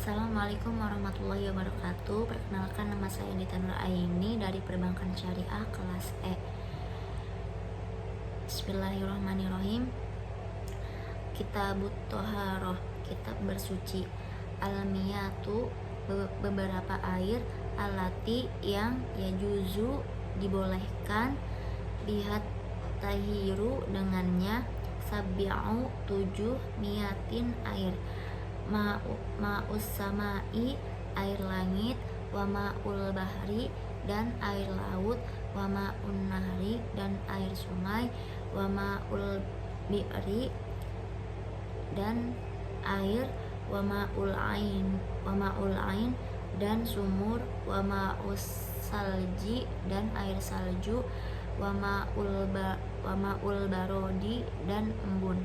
Assalamualaikum warahmatullahi wabarakatuh. Perkenalkan, nama saya Dita Nur Aini dari Perbankan Syariah kelas E. Bismillahirrahmanirrahim. Kitabut Toharoh, kitab bersuci. Almiyatu, beberapa air. Alati, yang yajuzu, dibolehkan. Lihat tahiru, dengannya. Sabi'u, 7 miatin, air. Ma'us samai, air langit. Wa ma'ul bahri, dan air laut. Wa ma'un nahri, dan air sungai. Wa ma'ul bi'ri, dan air. Wa ma'ul ain, dan sumur. Wa ma'us salji, dan air salju. Wa ma'ul barodi, dan embun.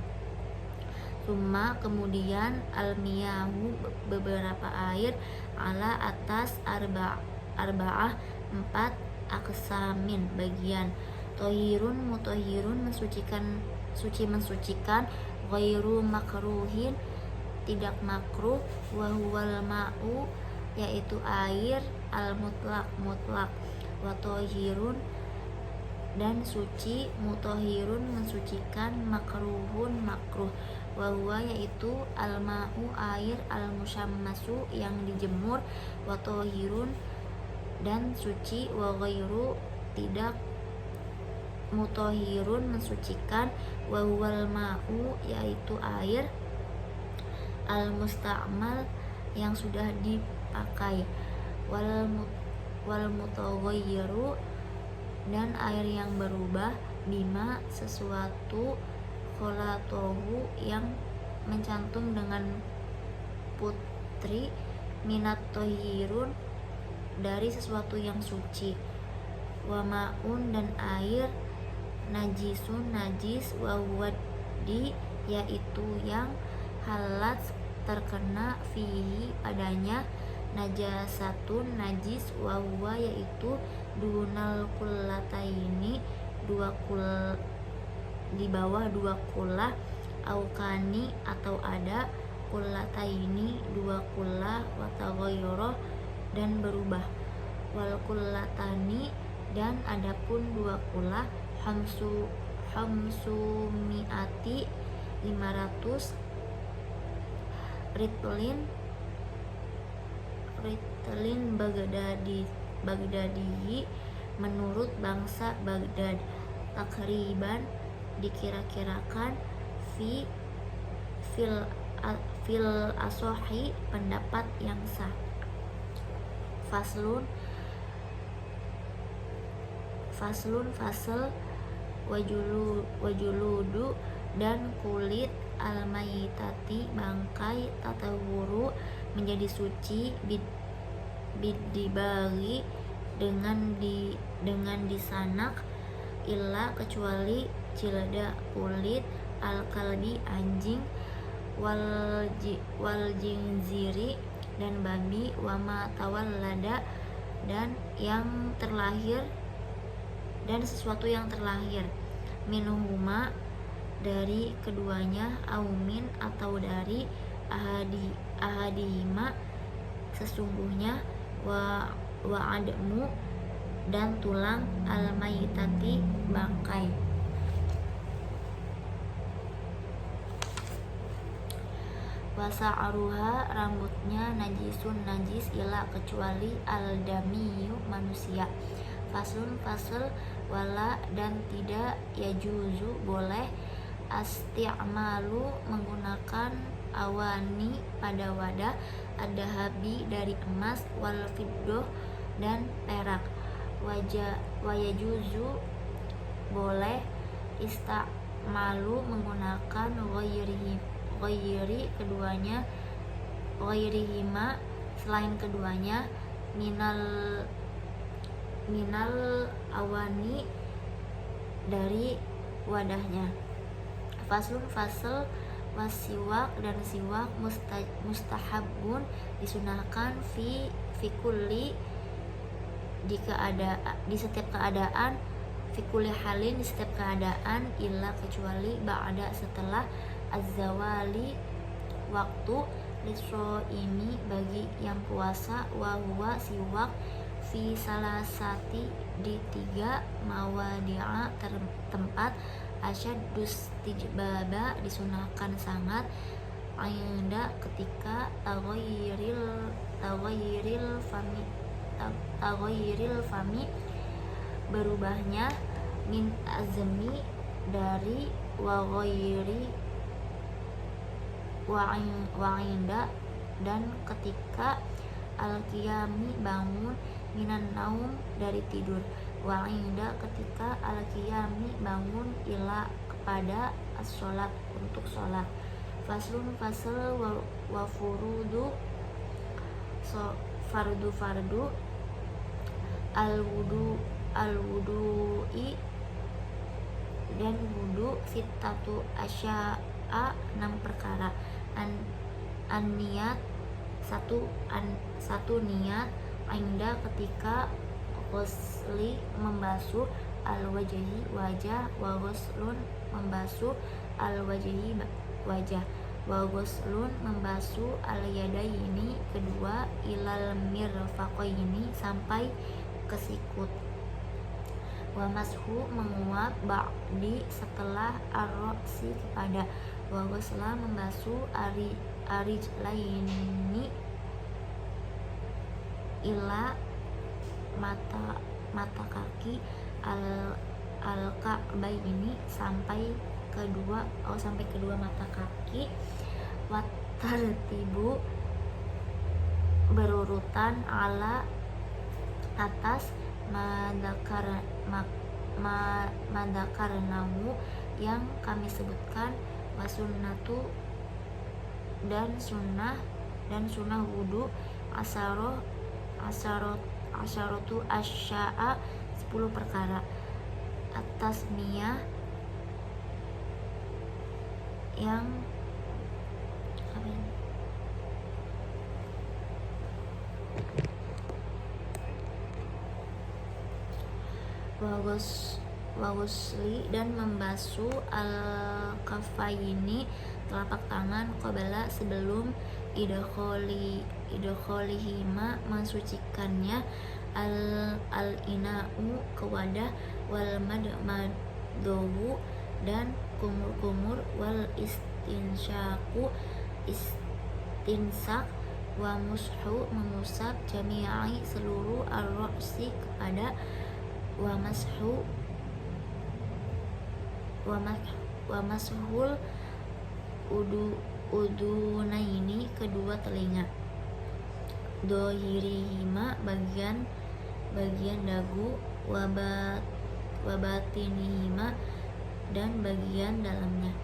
Summa, kemudian, almiyahu, beberapa air. Ala, atas. Arba'ah, 4. Aksamin, bagian. Tohirun, mutohirun, mensucikan, mensucikan. Ghairu makruhin, tidak makruh. Wahuwal ma'u, yaitu air. Al mutlak. Watohirun, dan suci. Mutohirun, mensucikan. Makruhun, makruh. Wahuwa, yaitu al-ma'u, air. Al-musyammasu, yang dijemur. Watohirun, dan suci. Wa ghairu, tidak. Mutohirun, mensucikan. Wahuwal ma'u, yaitu air. Al-musta'mal, yang sudah dipakai. Wal mutaghayyiru, dan air yang berubah. Bima, sesuatu. Kholatohu, yang mencantum dengan putri. Minat tohirun, dari sesuatu yang suci. Wa ma'un, dan air. Najisun, najis. Wa wadi, yaitu yang. Halat, terkena. Fihi, padanya. Najasatun, najis. Wa huwa, yaitu dunal kullataini, di bawah 2 kullah. Aukani, atau ada. Kullataini, 2 kullah. Wataghayyara, dan berubah. Wal kullatani, dan adapun 2 kullah. Hamsu mi'ati, 500. Ritlin, Baghdadi, menurut bangsa Baghdad. Takriban, dikira-kirakan. Fil asohi, pendapat yang sah. Fasl, wajuludu, dan kulit. Al-mayitati, bangkai. Tatahuru, menjadi suci. Bidibagi, dengan disanak. Illa, kecuali. Jilda, kulit. Al-kalbi, anjing. Wal jinziri, dan babi. Wama tawallada, dan yang terlahir, dan sesuatu yang terlahir. Minuhuma, dari keduanya. Aumin, atau dari. Ahadihima, sesungguhnya. Wa admu, dan tulang. Al-mayitati, bangkai. Wasa'aruha, rambutnya. Najisun, najis. Ila, kecuali. Al-damiyu, manusia. Fasl, wala, dan tidak. Yajuzu, boleh. Asti'malu, menggunakan. Awani, pada wadah. Ad-dahabi, dari emas. Wal fiddoh, dan perak. Wayajuzu, boleh. Ista'malu, menggunakan. Ghairi, keduanya. Ghairihima, selain keduanya. Minal awani, dari wadahnya. Fasl, wasiwak, dan siwak. Mustahabun, disunahkan. Fi kulli, di setiap keadaan. Fi kulli halin, di setiap keadaan. Illa, kecuali. Ba'da, setelah. Az-zawali, waktu. ini bagi yang puasa wa huwa siwak fi salasati di 3 mawadi'a tempat asyadus tijbaba disunahkan sangat ainda ketika tagoyiril fami berubahnya min azmi dari wagoyiri wa'inda dan ketika al-qiyami bangun minan naum dari tidur wa'inda ketika al-qiyami bangun ila kepada as-sholat untuk sholat faslun fasl wa furudu fardu al-wudu'i dan wudu sittatu asya'a 6 perkara an niat satu niat ainda ketika ghusli membasuh al-wajhi wajah wa ghuslun membasuh al-wajhi wajah wa ghuslun membasuh al-yadaini kedua ilal mirfaqaini sampai ke sikut wa mashu menguap ba'di setelah ar-ra'si kepada wa ghusla membasuh arijlaini ila mata kaki al-ka'baini sampai kedua mata kaki wa tartibu berurutan ala atas madakarnamu yang kami sebutkan wasunnatu dan sunnah wudu asyaratu asya'a 10 perkara atas miyah yang wagusli dan membasuh al-kafaini telapak tangan qabla sebelum idkholihima mensucikannya al-ina'u ke wadah wal madmadohu dan kumur-kumur wal istinsak wa mushu mengusap jami'i seluruh ar-ra'si kepada wa mashul udunaini kedua telinga dohirihima bagian dagu wabatinihima dan bagian dalamnya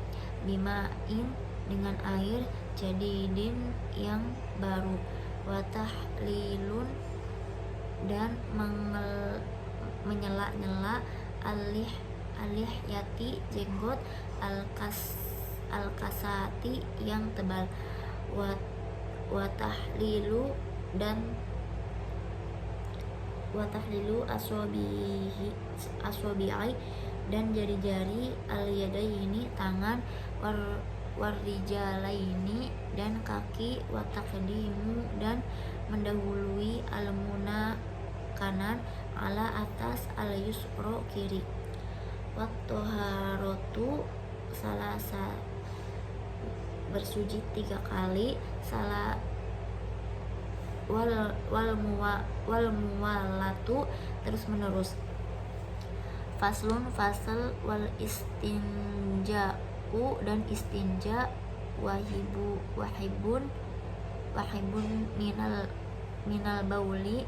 bima'in dengan air jadidin yang baru watahlilun dan menyela-nyela alih-yati jenggot al-kasati yang tebal watahlilu aswabi'i dan jari-jari al-yadaini tangan warijalaini dan kaki wataqdimu dan mendahului al-muna kanan ala atas al-yusro kiri wattoharotu salasa bersuci 3 kali salah wal muwalatu terus menerus faslun fasal wal istinja'u dan istinja wahibun minal bauli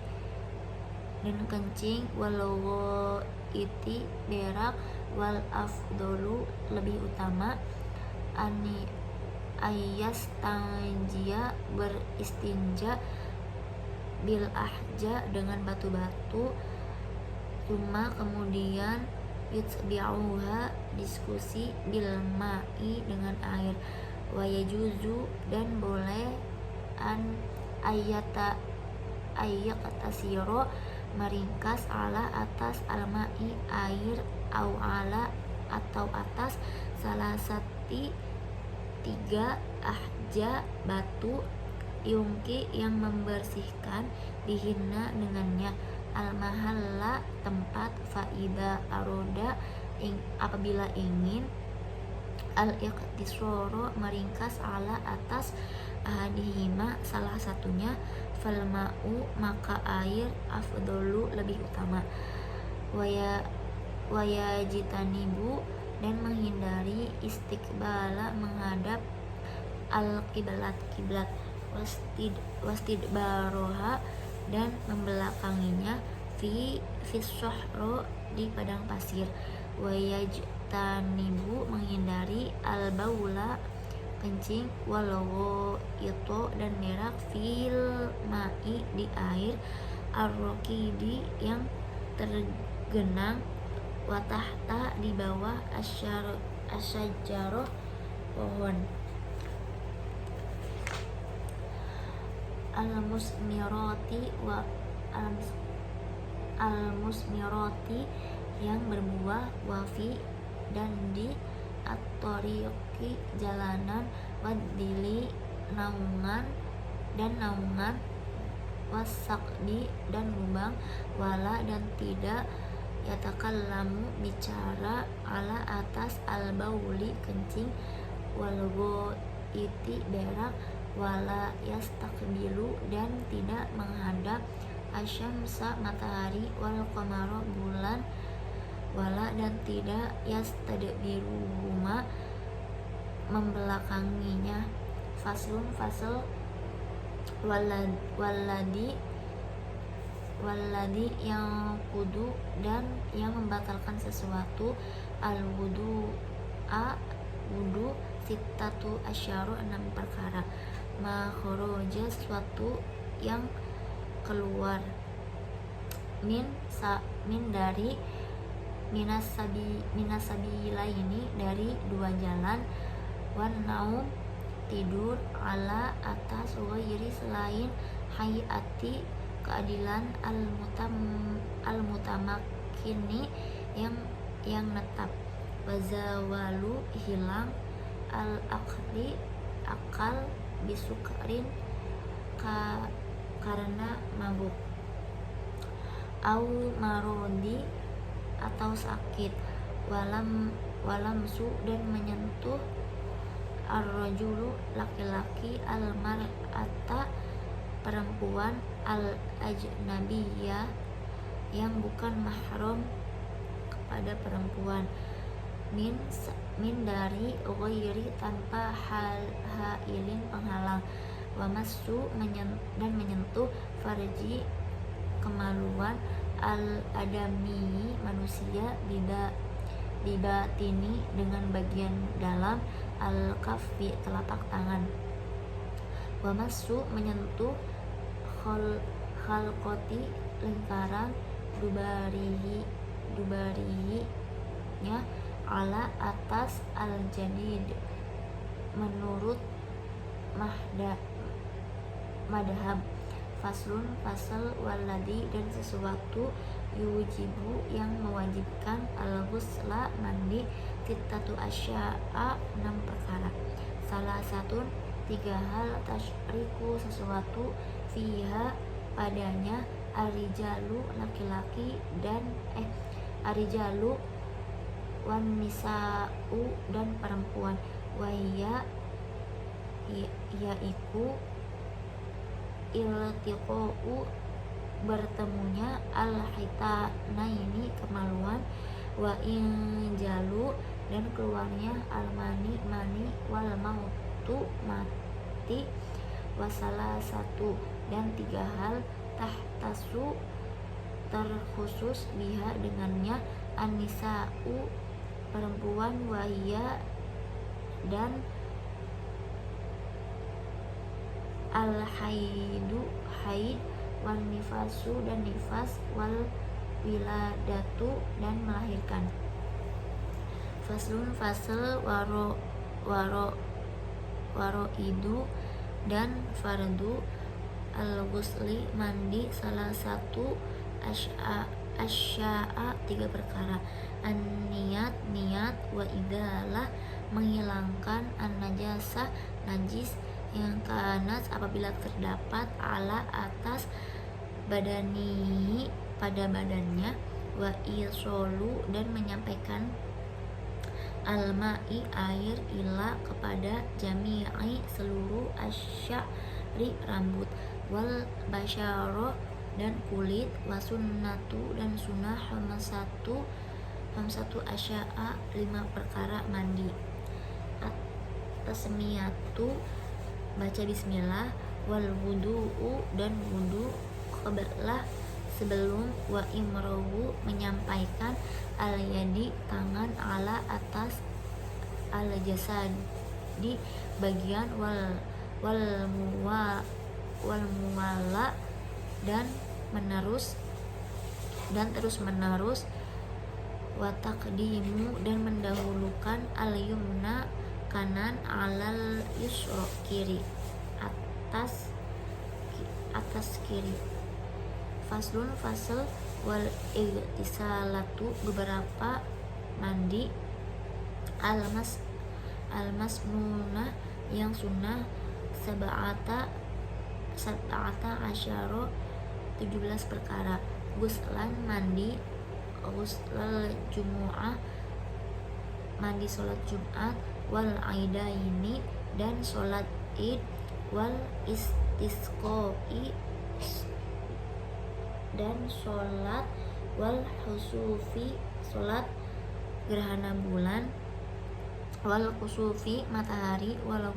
dan kencing walau iti berak wal afdolu lebih utama ani ayas tanjia beristinja bil ahja dengan batu-batu cuma kemudian yutbi'uha diskusi bil ma'i dengan air wa yajuzu dan boleh an ayyatasiro meringkas ala atas alma'i air au ala atau atas salah sati 3 ahja batu yungki yang membersihkan, bihinna dengannya, al-mahalla tempat, faida aroda apabila ingin, al-iqtisoro meringkas, ala atas, ahadihima salah satunya, falma'u maka air, afdolu lebih utama, wayajitanibu dan menghindari, istiqbala menghadap, al-qiblat kiblat, wastidbaroha dan membelakanginya, fisohro di padang pasir, wayajtanibu menghindari, al-baula kencing, walawo itu dan berak, fil ma'i di air, arrokidi yang tergenang, watahta di bawah, asyajaroh pohon, al-musmiroti yang berbuah, wafi dan di, at-tariqi jalanan, wadili naungan dan naungan, wasakdi dan lubang, wala dan tidak, yatakallamu bicara, ala atas, al-bauli kencing, walgoiti berak, wala yastakbilu dan tidak menghadap, asyamsa matahari, wal qamaro bulan, wala dan tidak, yastadbiruhuma membelakanginya, faslun fasal, waladi yang kudu dan yang membatalkan sesuatu, al-wudu wudu, sittatu asyaru 6 perkara, makhoroja suatu yang keluar, min dari, minasabilaini dari 2 jalan, wan naum tidur, ala atas, ghairi selain, hayati keadilan, al-mutamakini yang netap, wazawalu hilang, al-aqli akal, bisukrin karena mabuk, au marodi atau sakit, walamsu dan menyentuh, ar-rajulu laki-laki, al-mar'ata perempuan, al-ajnabiyah yang bukan mahram kepada perempuan, min dari, ghairi tanpa hailin penghalang, wamassu dan menyentuh, farji kemaluan, al-adami manusia, bibatini dengan bagian dalam, al-kaffi telapak tangan, wamassu menyentuh, khalqoti lingkaran, dubarihi nya, ala atas, al-jadid menurut madhab, faslun fasal, waladi dan sesuatu, yujibu yang mewajibkan, al-ghusla mandi, sittatu asya'a 6 perkara, salah satu 3 hal, tashriku sesuatu, fiha padanya, arijalu laki-laki dan arijalu wan nisa'u dan perempuan, wahia yaiku, iltiqa'u bertemunya, al-hitanaini kemaluan, wa injalu dan keluarnya, al-mani mani, wal mautu mati, wasalah satu dan 3 hal, tahtasu terkhusus, biha dengannya, an-nisa'u perempuan, wahia dan al-haidu haid, wan nifasu dan nifas, wal wiladatu dan melahirkan, faslun fasal, waroidu dan fardu, al-ghusli mandi, salah satu asya'a 3 perkara, niat, wa idalah menghilangkan, an-najasah najis, yang kanat apabila terdapat ala atas badani pada badannya, wa isolu dan menyampaikan al-ma'i air ila kepada jami'i seluruh asy'ari rambut, wal basyaro dan kulit, wa sunnatu dan sunnah hamsatu asya'a 5 perkara mandi. Tasmiyatu baca bismillah, wal wudu'u dan wudu qabla sebelum, wa imrohu menyampaikan al yadi tangan ala atas al jasad di bagian, wal muwala dan terus menerus, wa taqdimu dan mendahulukan al yumna kanan alal yusra kiri atas kiri. Faslun fasal, wal igtisalatu beberapa mandi, almasnuna yang sunnah, sab'ata asyara 17 perkara, guslan mandi, guslal jumu'ah mandi sholat Jumat, wal aidaini dan sholat id, wal istisqoi dan sholat, wal husufi sholat gerhana bulan, wal kusufi matahari, wal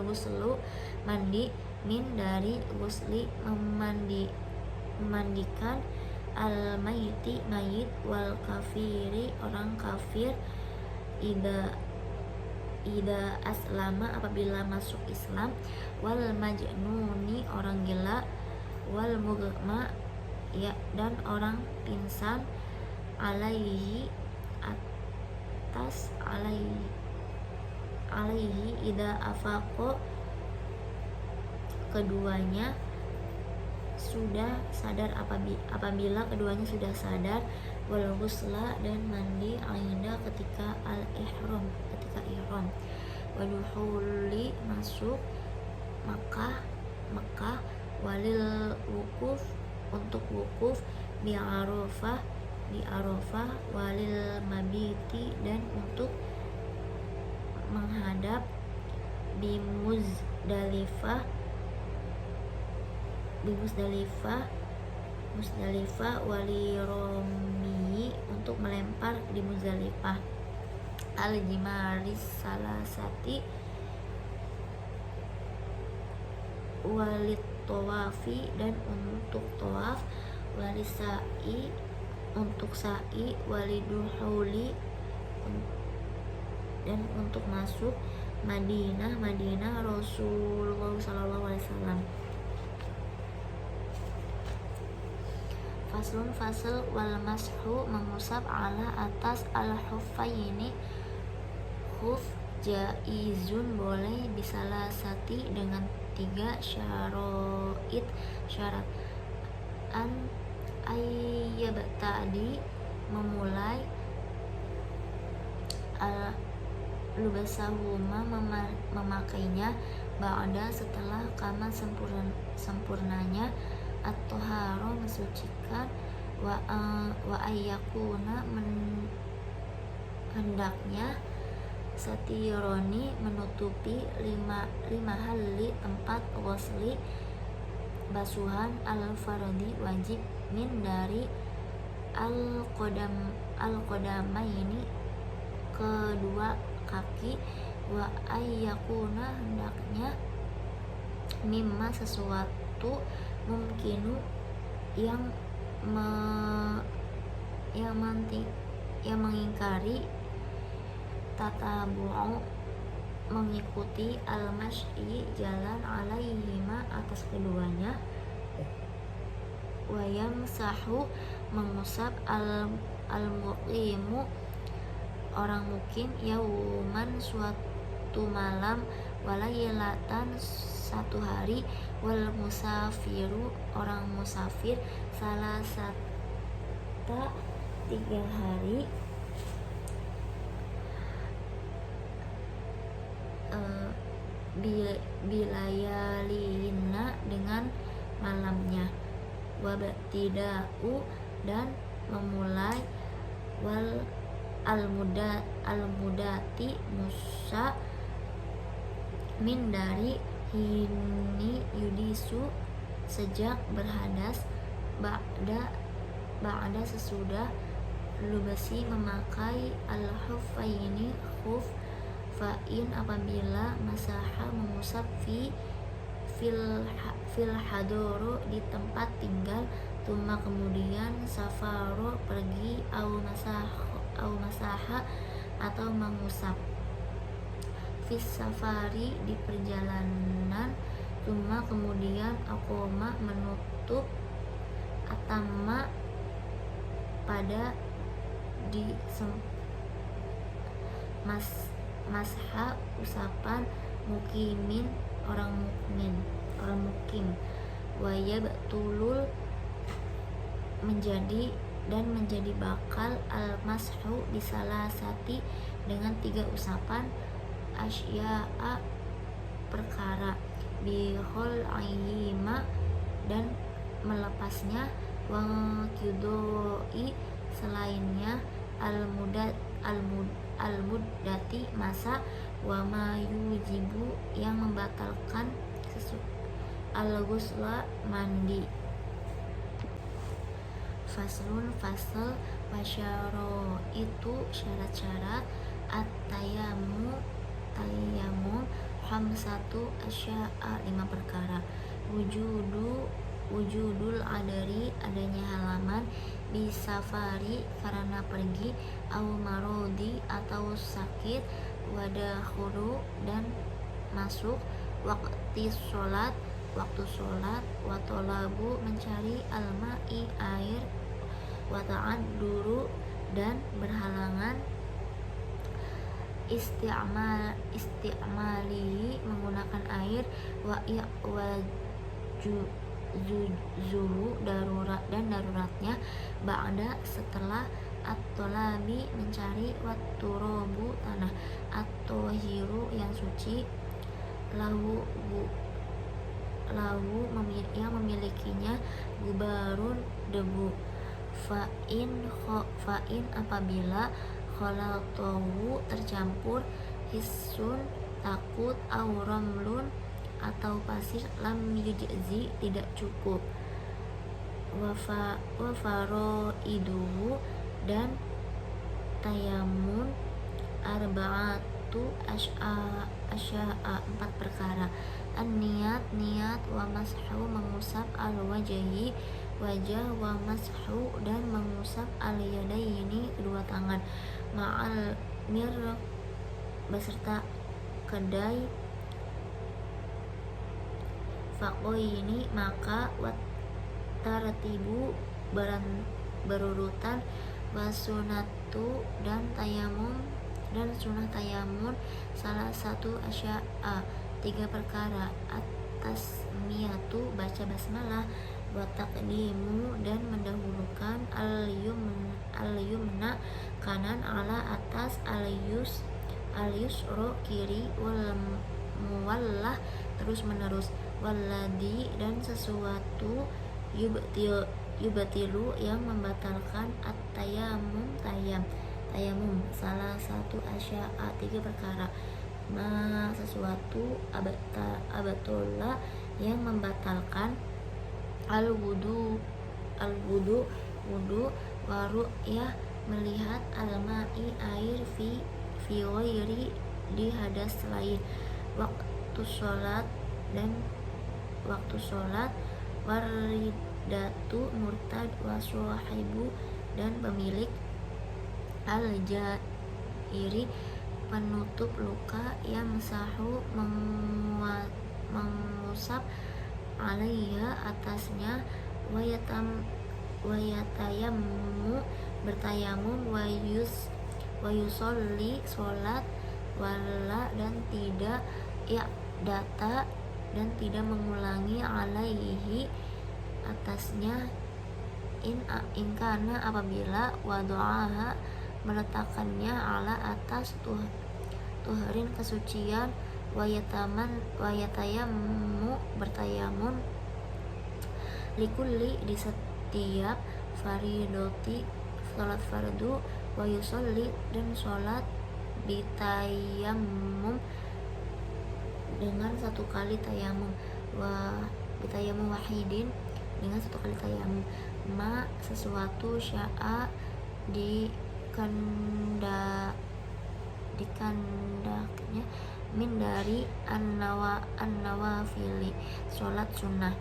guslu mandi, min dari gusli memandikan, al mayiti mayit, wal kafiri orang kafir, ida aslama apabila masuk Islam, wal majnuni orang gila, wal mugma ya dan orang pingsan, alaihi atas alaihi ida afaqo keduanya sudah sadar apabila keduanya sudah sadar, wal ghusla dan mandi ainda ketika ihram wa dukhuli masuk Makkah walil wukuf untuk wukuf di Arafah walil mabiti dan untuk menghadap di Muzdalifah wali romi untuk melempar di Muzdalifah, al jimaris salasati walit tawafi dan untuk tawaf, walisai untuk sa'i, waliduhuli dan untuk masuk Madinah Rasulullah SAW. Faslun fasal, wal mashu mengusap ala atas al huffaini khuf jaizun boleh bisalasati dengan 3 syarat, an ayyabtadi memulai, al lubasahuma memakainya, ba'da setelah, kama sempurnanya, at-toharo mensucikan, wa ayyakuna hendaknya, satironi menutupi, lima hali tempat ghusli basuhan, al-fardi wajib, min dari al-qodamaini kedua kaki, wa ayyakuna hendaknya, mimma sesuatu, mungkinu yang mengingkari, tatabu'u mengikuti, al-masyi jalan, alaihima atas keduanya, wayam sahu mengusap, al-muqimu orang mukim, yauman suatu malam, walailatan satu hari, wal musafiru orang musafir, salasata 3 hari, bilayalina dengan malamnya, wabtida'u dan memulai, wal almudati musa min dari hini yudisu sejak berhadas, ba'da sesudah lubasi memakai al-khuffaini khuf, fa'in apabila masaha mengusap fil hadoro di tempat tinggal, tuma kemudian safaro pergi, au masaha atau mengusap fis safari di perjalanan, tuma kemudian akoma menutup, atama pada di masha usapan, mukimin orang mukim, wayab tulul menjadi bakal al mashu bisalasati dengan 3 usapan, asya'a perkara, bihol ayyima dan melepasnya, wangkidoi selainnya, al-muddati masa, wa ma yujibu yang membatalkan al-ghusla mandi. Faslun fasal, wasyaro itu syarat-syarat at-tayamum hamsatu asya'a 5 perkara, wujudul adari adanya halaman, bisafari karena pergi, au marodi atau sakit, wadakhulu dan masuk, waktu sholat watolabu mencari, alma'i air, wata'adduru dan berhalangan, isti'mali menggunakan air, zuhu darurat dan daruratnya, ba'da setelah, at-tolabi mencari, wat-turobu tanah, at-tohiru yang suci, lahu yang memilikinya, gubarun debu, fa'in apabila, khalatohu tercampur, hisun takut, au ramlun atau pasir, lam yujzi tidak cukup, wafaroiduhu dan tayamun, arba'atu asya'a 4 perkara, niat, wa mashu mengusap, al wajhi wajah, wa mashu dan mengusap, al yadaini kedua tangan, ma'al beserta kedai, fakoini maka, tartibu berurutan, wasunatu dan tayamum dan sunnah tayamun, salah satu asya'a 3 perkara, atas miyatu baca basmalah, wa taqdimu dan mendahulukan, al yumna kanan, ala atas, al yusro kiri, wal muwallah terus menerus, waladi dan sesuatu, yubatilu yang membatalkan, at-tayamum salah satu asya'a 3 perkara, sesuatu, abatola yang membatalkan, al-wudu wudu, waru'yah melihat, al-ma'i air, fi ghairi di hadas lain, waktu sholat waridatu murtad, waswahibu dan pemilik, al-jairi penutup luka, yang sahu mengusap, alaiha atasnya, wayatayammu bertayamum, wayusolli sholat, wala dan tidak, data dan tidak mengulangi, alaihi atasnya, in kana apabila, wadu'aha meletakkannya, ala atas tuhrin kesucian, wayatayammu bertayamun likulli di setiap faridoti salat fardu wa yusolli dan sholat bitayamum dengan satu kali tayamum wa bitayamum wahidin dengan satu kali tayamum ma sesuatu sya'a dikandaknya min dari an-nawafili sholat sunnah.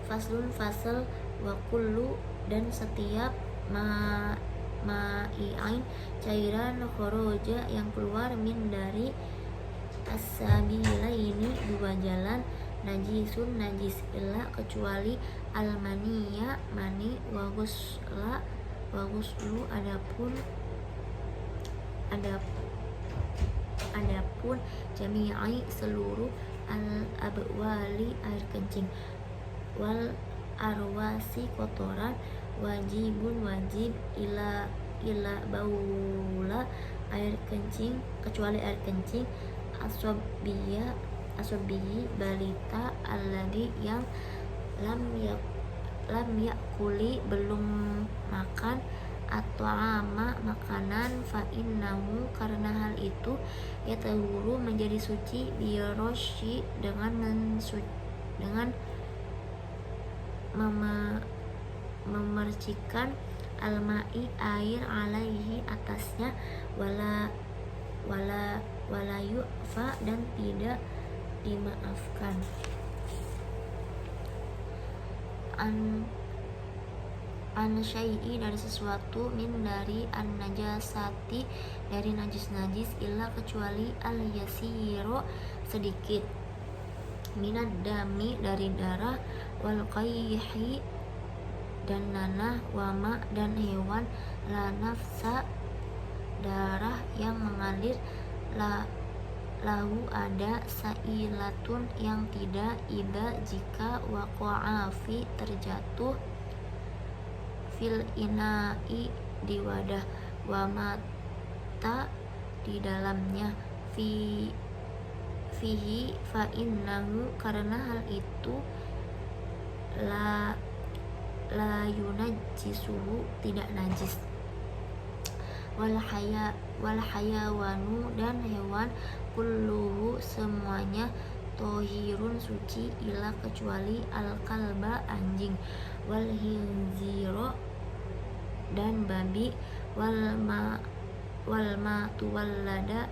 Faslun fasal wa kullu dan setiap ma'i'ain cairan khoroja yang keluar min dari as-sabilaini dua jalan najisun najis illa kecuali al-maniya mani wa ghuslu adapun jami'i seluruh al-abwali air kencing wal arwasi kotoran wajib ila baula air kencing kecuali air kencing asobiyi balita alladhi yang lam yakuli belum makan atau ama makanan fa innahu karena hal itu yatahuru menjadi suci biroshi dengan memercikan almai air alaihi atasnya wala yu'fa dan tidak dimaafkan. An syai'i dari sesuatu min dari an najasati dari najis illa kecuali al yasiro sedikit minad dami dari darah wal qayhi dan nanah wama dan hewan la nafsa darah yang mengalir lahu ada sailatun yang tidak iba jika waqa'a fi terjatuh fil ina'i di wadah wa mata di dalamnya fihi fa innahu karena hal itu la yunajjisuhu tidak najis wal hayawanu dan hewan kulluhu semuanya tohirun suci ila kecuali al kalba anjing wal hinziro dan babi wal tuwallada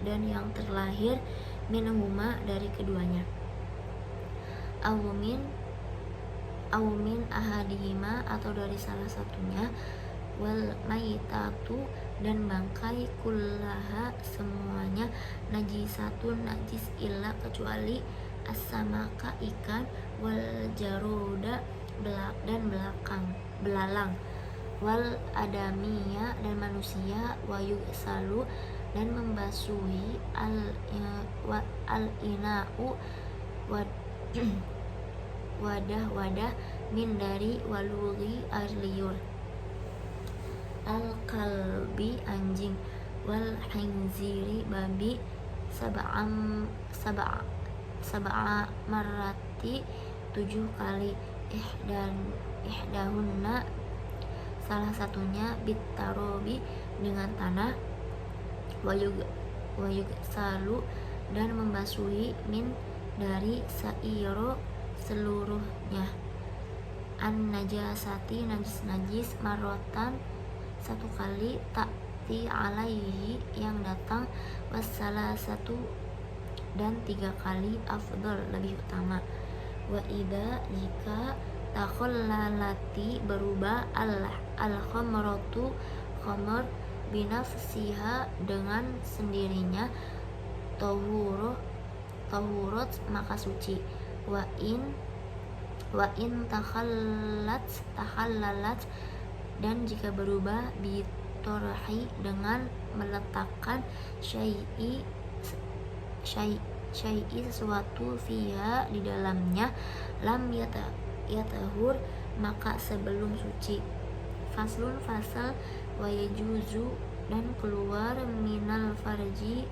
dan yang terlahir minhuma dari keduanya awmin ahadihima atau dari salah satunya wal maitatu dan bangkai kullaha semuanya najisatun najis illa kecuali as-samaka ikan wal jaroda dan belalang wal adamiya dan manusia wa yusalu dan membasuhi al ina'u wadah min dari waluri air liur al kalbi anjing wal khinziri babi sab'a marrati 7 kali ihdahunna salah satunya bitarobi dengan tanah wayug salu dan membasuhi min dari sairo seluruhnya an najasati najis marotan 1 kali ta'ti alaihi yang datang wassalah 1 dan 3 kali afdal lebih utama wa ida jika takhallalati berubah al-khamratu khamr binafsiha dengan sendirinya tahurat maka suci wa in takhallalat dan jika berubah bitorhi dengan meletakkan syai'i sesuatu fiha di dalamnya lam yatahur maka sebelum suci. Faslun fasal wa yajuzu dan keluar minal farji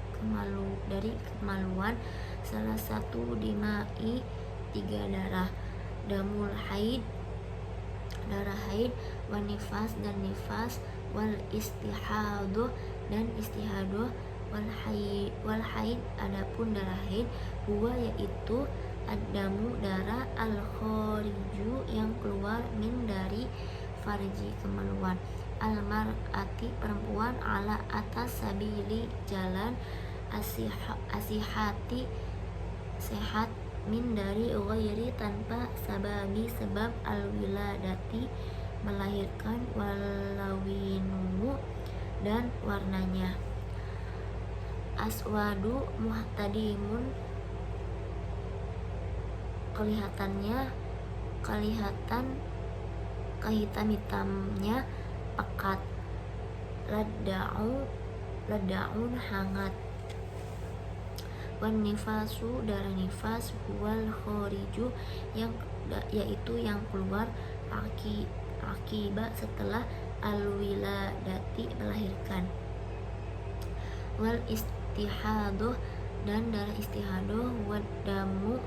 dari kemaluan, salah satu dimai 3 darah, damul haid darah haid, wan nifas dan nifas, wal istihadoh dan istihadoh, wal haid adapun darah haid, huwa yaitu adamu darah al khoriju yang keluar min dari farji kemaluan, al mar'ati perempuan, ala atas sabili jalan asihati sehat, min dari ghairi tanpa sababi sebab al wiladati melahirkan, walawinu dan warnanya, aswadu muhtadimun kelihatan kehitam-hitamnya pekat, ladaun hangat, wan nifasu darah nifas, huwal khoriju yaitu yang keluar akibat setelah al-wiladati melahirkan, wal istihadoh dan darah istihadoh, wadamu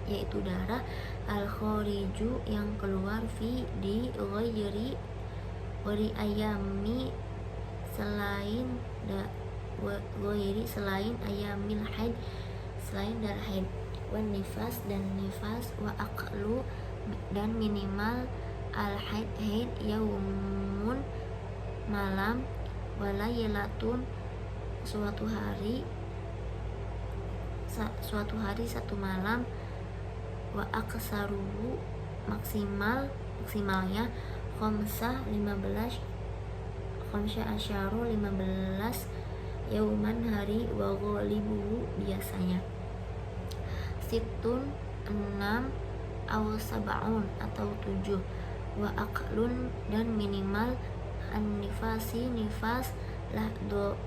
yaitu darah al khoriju yang keluar fi di ghairi ayami selain selain ayamil haid selain darah haid, wan nifas dan nifas, wa aqlu dan minimal al haid yaumun malam, walaylatun suatu hari satu malam, wa aksaruhu maksimalnya khamsah 15 yauman hari, wa ghalibuhu biasanya situn 6 aw sab'un atau 7, wa aqlun dan minimal an nifasi nifas lahdotu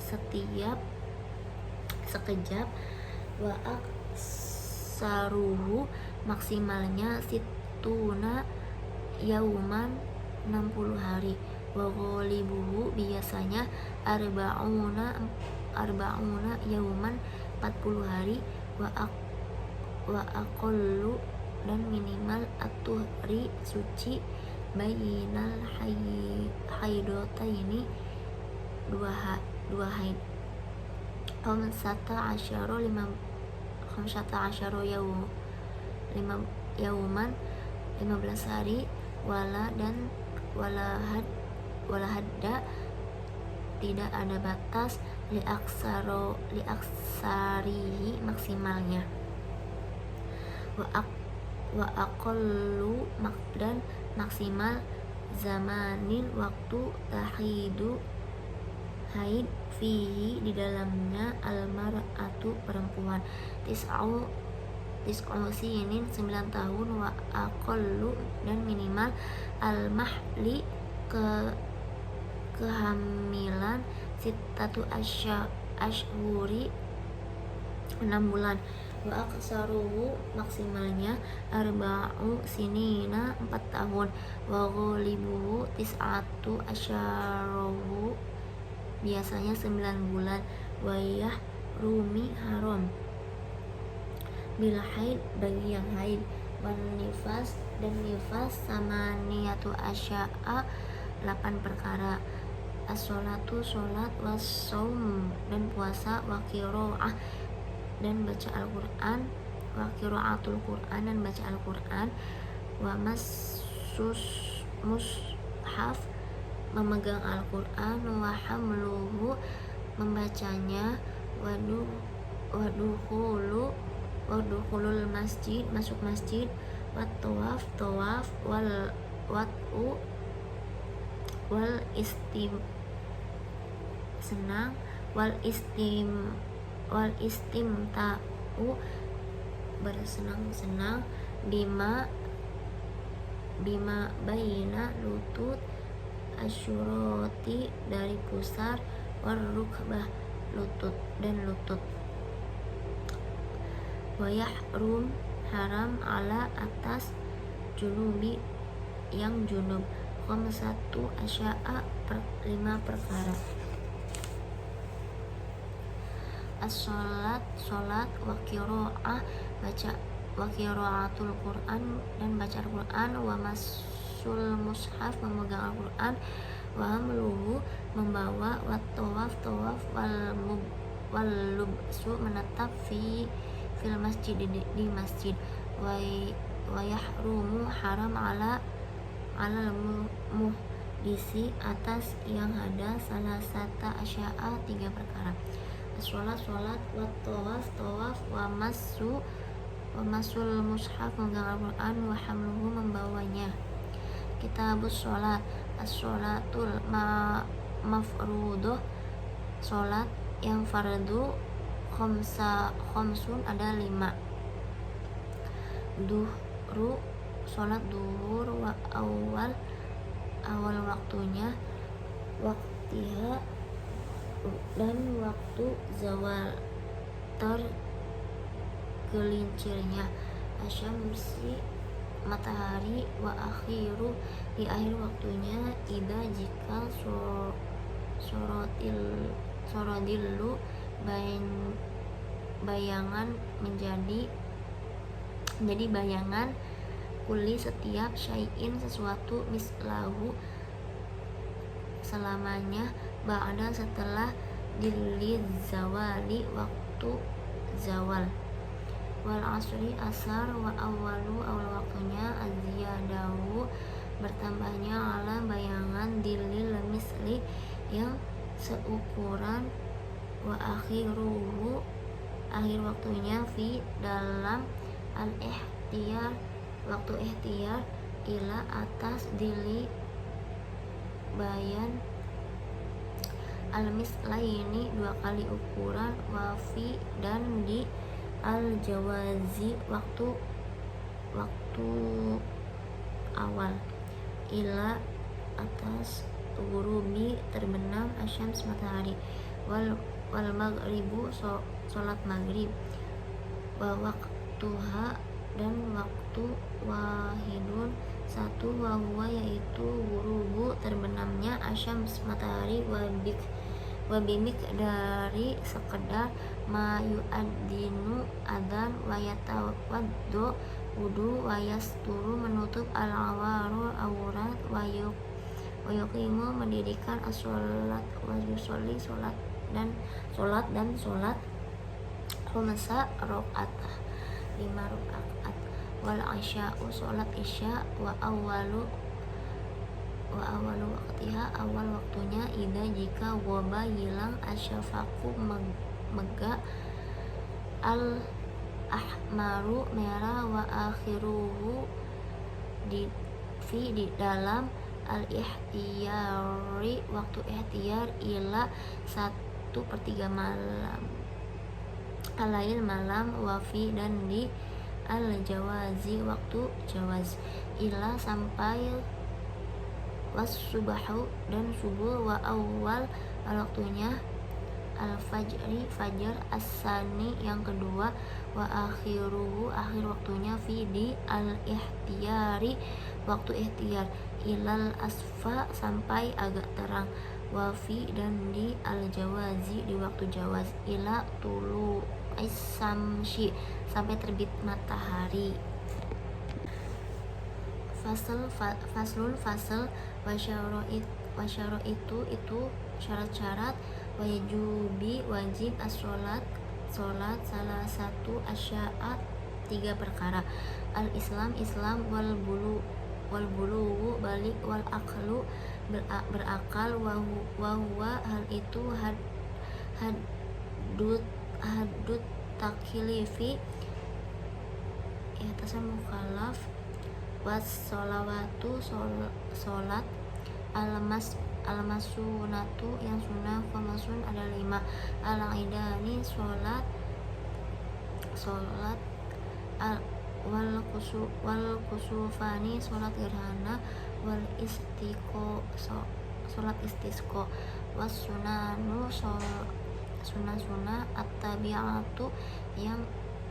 setiap sekejap, wa aksaruhu maksimalnya situna yauman 60 hari, wa ghalibuhu biasanya arba'una yauman 40 hari, wa aqallu dan minimal atuhri suci bainal haidotaini dua haid, khamsata asyara yauman 15 hari, wala hadda tidak ada batas, li aksarihi maksimalnya, wa aqallu dan maksimal zamanin waktu tahidu haid fihi di dalamnya almar'atu perempuan, tis'u sinin 9 tahun, wa aqallu dan minimal al-mahli kehamilan sittatu ashhuri 6 bulan, wa aksaruhu maksimalnya arba'u sinina 4 tahun, wa ghalibuhu tis'atu asyarahu biasanya 9 bulan, wa yahrumi haram bil haid bagi yang haid, wan nifas dan nifas sama niatu asya'a 8 perkara, as-sholatu sholat, was-shaum dan puasa, wa qiraah dan baca Al-Quran, wa qiraatul Quran dan baca Al-Quran, wa mushaf memegang Al-Quran, wa hamluhu membacanya, wadukhulul masjid masuk masjid, wa tawaf wal istimta'u bersenang-senang, bima baina lutut asyuroti dari pusar, warrukbah lutut dan lutut, wa yahrum haram ala atas junubi yang junub, khamsatu asya'a 5 perkara. as-sholat sholat wa qiraah baca wa qiraatul Quran dan baca Al-Quran wa masul mushaf memegang Al-Quran wa hamluhu membawa wa tawaf wal lubsu menetap fil masjid di masjid wa yahrumu haram ala muhdisi atas yang ada salah satu asya'a 3 perkara sholat wa tawaf wa masul mushaf memegang Al-Quran wa hamluhu membawanya. Kitabus sholat as-sholatul mafrudoh sholat yang fardu khomsun ada 5. Duhru sholat duhur wa awal waktunya waktiha dan waktu zawal tergelincirnya asyamsi matahari wa akhiru di akhir waktunya ida jika sorodillu bayangan menjadi bayangan kuli setiap syai'in sesuatu mislahu selamanya ba'da setelah dilid zawali waktu zawal wal asri asar wa awal waktunya aziyadahu bertambahnya ala bayangan dilil misli yang seukuran wa akhiruhu akhir waktunya fi dalam al ihtiyar waktu ihtiyar ila atas dili bayan al-mislaini 2 kali ukuran wafi dan di al-jawazi waktu awal ila atas gurubi terbenam asyams matahari wal maghribu sholat maghrib wa waktuha dan waktu wahidun 1 wa huwa yaitu gurubu terbenamnya asyams matahari wa bimik dari sekedar ma yu'addinu adzan wa yatawaddu wudu wa yasturu menutup al-awaru aurat wa yuqimu mendirikan as-sholat wa yusolli sholat dan sholat khumsa rakaat 5 rakaat wal isya'u sholat isya wa awalu waktiha awal waktunya ida jika waba hilang asyafaku mega al ahmaru merah wa akhiruhu di dalam al ihtiyari waktu ihtiyar ila 1/3 malam alail malam wafi dan di al jawazi waktu jawaz ila sampai was subahu dan subuh wa awal waktunya al fajri fajar asani yang kedua wa akhiruhu akhir waktunya fi di al ihtiyari waktu ihtiyar ilal asfa sampai agak terang wafi dan di al jawazi di waktu jawaz ila tulu isamshi sampai terbit matahari. Faslun fasal wasyaro itu syarat-syarat wajubi wajib as-sholat salah satu asyaat 3 perkara al-islam wal bulugu balik wal aklu berakal wa huwa hal itu hadut takilifi atas mukallaf was sholawatu sholat al-masunatu yang sunnah khamasun ada 5 al-idani sholat wal kusufani sholat gerhana wal sholat istisqa was sunanu sunnah at-tabi'atu yang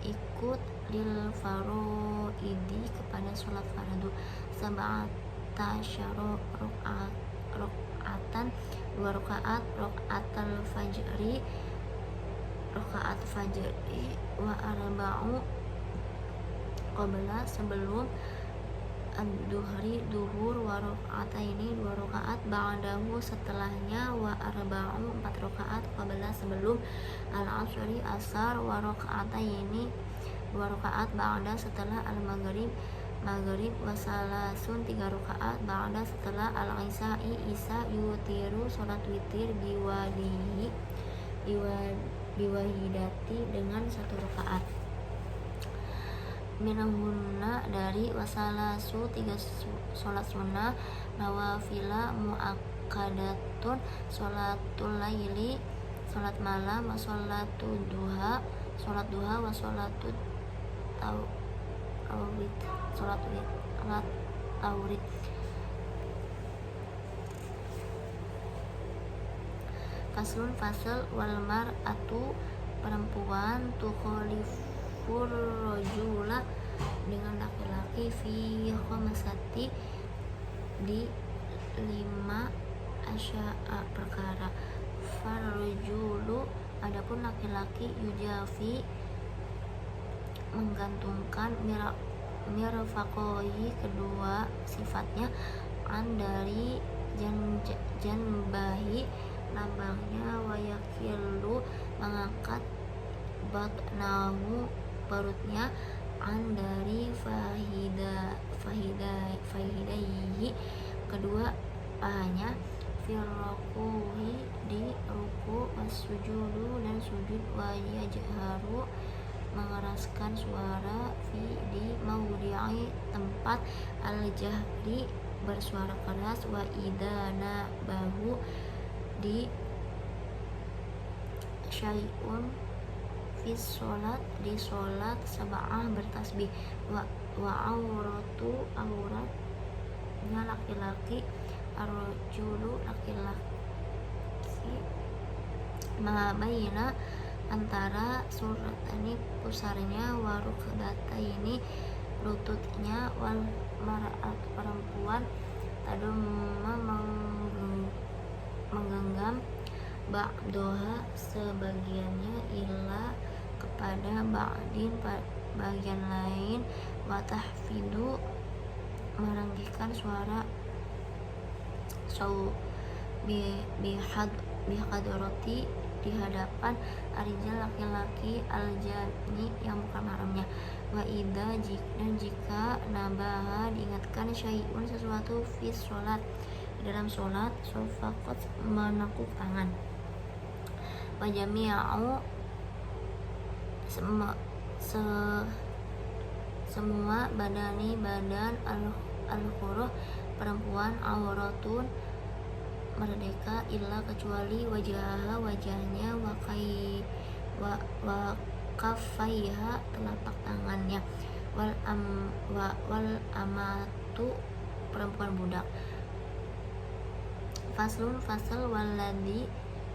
ikut lil faroidi kepada sholat fardu sab'ata syaro rakaatan 2 rakaat rakaatal fajri rakaat fajri wa arba'u qabla sebelum ad-duhri duhur wa raka'ataini 2 rakaat ba'dahu setelahnya wa arba'u 4 rakaat qabla sebelum al-asri asar wa raka'ataini 2 rakaat ba'da setelah al-maghrib wa salasun 3 rakaat ba'da setelah al-isya'i isya yutiru salat witir biwahidati dengan 1 rakaat minahunna dari wasalasu 3 salat sunnah nawafila muakkadatun salatul laili salat malam wa salatul duha salat duha wa salatul tawrid salat tawrid. Faslun fasal wal mar'atu perempuan tukhalifur rajula dengan laki-laki fi khamsati di 5 asya'a perkara. Farrajulu adapun laki-laki yujafi menggantungkan mirfaqohi kedua sifatnya an dari janbahi lambangnya wayakilu mengangkat batnahu perutnya an dari fahidaihi kedua pahanya firrokuhi di ruku wasujudu dan sujud wayajharu mengeraskan suara di maudi'i tempat al-jahri bersuara keras wa idana bahu di syai'un fis sholat di sholat sab'ah bertasbih wa auratnya laki-laki arjulu laki-laki ma baina antara suratani pusarnya warukbataini lututnya wal mar'at perempuan tadumma menggenggam ba'doha sebagiannya ila kepada ba'din bagian lain wa tahfidu merenggikan suara bihadrati di hadapan arijal laki-laki aljani yang bukan mahramnya wa idza dan jika nabaha diingatkan syai'un sesuatu fi sholat dalam sholat sofakot menekuk tangan wa jami'u semua badan al-hurah perempuan auratun merdeka illa kecuali wajahnya wa kafaiha telapak tangannya wal amatu perempuan budak. Faslun fasal waladi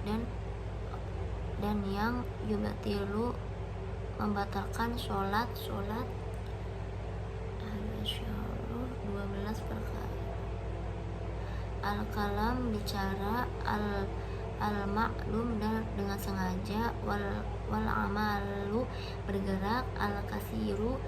dan yang yubatilu membatalkan sholat 12 perkara. Al-kalam bicara al-ma'lum dengan sengaja wal amalu bergerak al-kasiru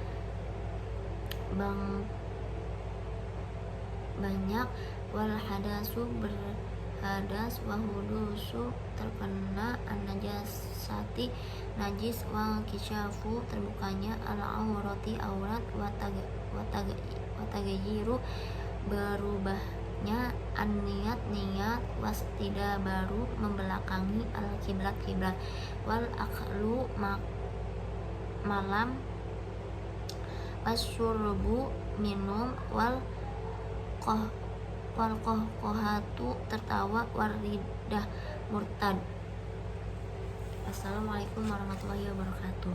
banyak wal hadasu berhadas wa hudusu terkena an-najasati najis wa kisyafu terbukanya al-aurati aurat wa tagayiru berubahnya an-niat wastida baru membelakangi al-kiblat wal aklu malam wasyurbu minum wal kohatu tertawa waridah murtad. Assalamualaikum warahmatullahi wabarakatuh.